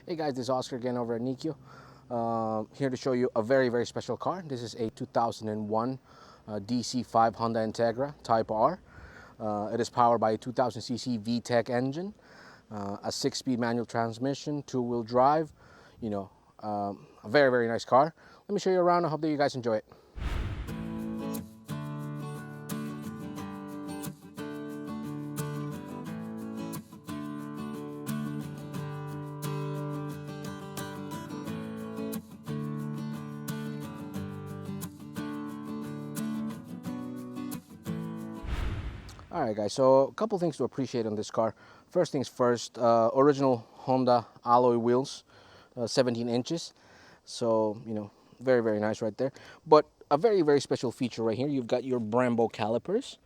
Hey guys, this is Oscar again over at Nikkyo. Here to show you a very special car. This is a 2001 DC5 Honda Integra Type-R. It is powered by a 2000cc VTEC engine, a 6-speed manual transmission, 2-wheel drive. A very nice car. Let me show you around. I hope that you guys enjoy it. Alright guys, so a couple things to appreciate on this car. First things first, original Honda alloy wheels, 17 inches. So, very nice right there. But a very special feature right here, you've got your Brembo calipers.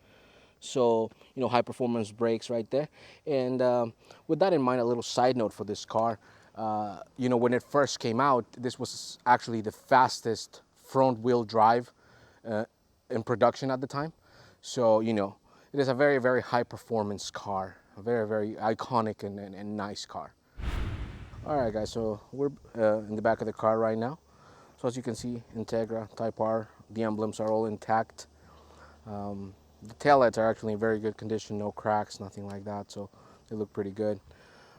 So, high performance brakes right there. And with that in mind, a little side note for this car, when it first came out, this was actually the fastest front wheel drive in production at the time. So, it is a very high performance car, a very iconic and nice car. All right guys, so we're in the back of the car right now. So as you can see, Integra Type-R, the emblems are all intact. The taillights are actually in very good condition, no cracks, nothing like that, so they look pretty good.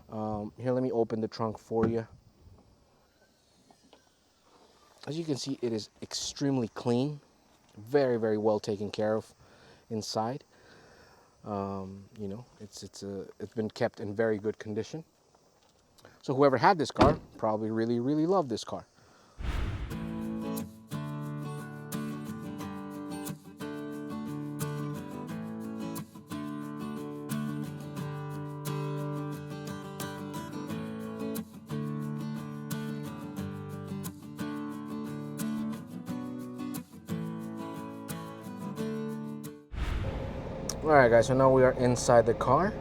Here, let me open the trunk for you. As you can see, it is extremely clean, very well taken care of inside. It's been kept in very good condition. So whoever had this car probably really loved this car. Alright guys, so now we are inside the car.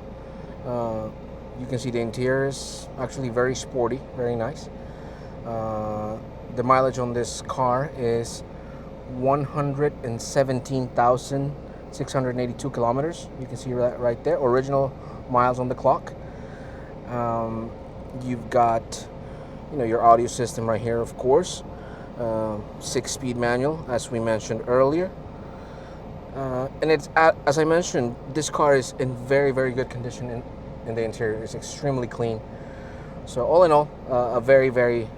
You can see the interior is actually very sporty, very nice. The mileage on this car is 117,682 kilometers. You can see that right there, original miles on the clock. You've got your audio system right here, of course. 6-speed manual, as we mentioned earlier. And it's, as I mentioned, this car is in very good condition in the interior. It's extremely clean. So all in all, a very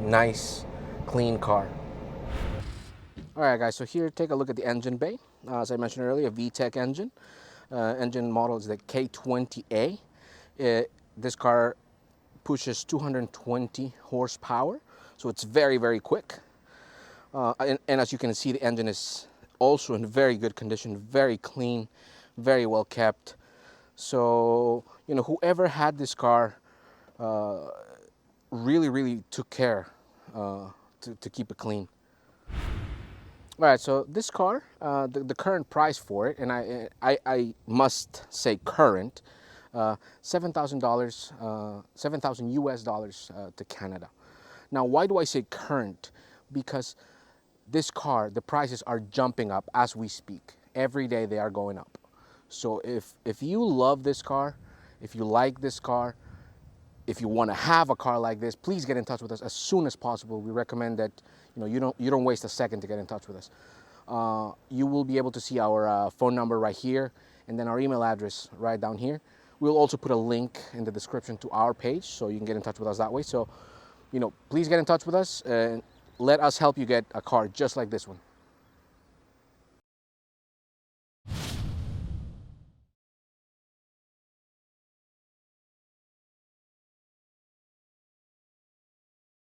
nice, clean car. All right, guys, so here, take a look at the engine bay. As I mentioned earlier, a VTEC engine. Engine model is the K20A. This car pushes 220 horsepower, so it's very quick. And as you can see, the engine is also in very good condition, very clean, very well kept. So, whoever had this car really took care to keep it clean. All right, so this car, the current price for it, and I must say current, $7,000, 7,000 US dollars to Canada. Now, why do I say current? Because this car, the prices are jumping up as we speak. Every day they are going up. So if you love this car, if you like this car, if you want to have a car like this, please get in touch with us as soon as possible. We recommend that you don't waste a second to get in touch with us. You will be able to see our phone number right here, and then our email address right down here. We'll also put a link in the description to our page, so you can get in touch with us that way. So, please get in touch with us and let us help you get a car just like this one.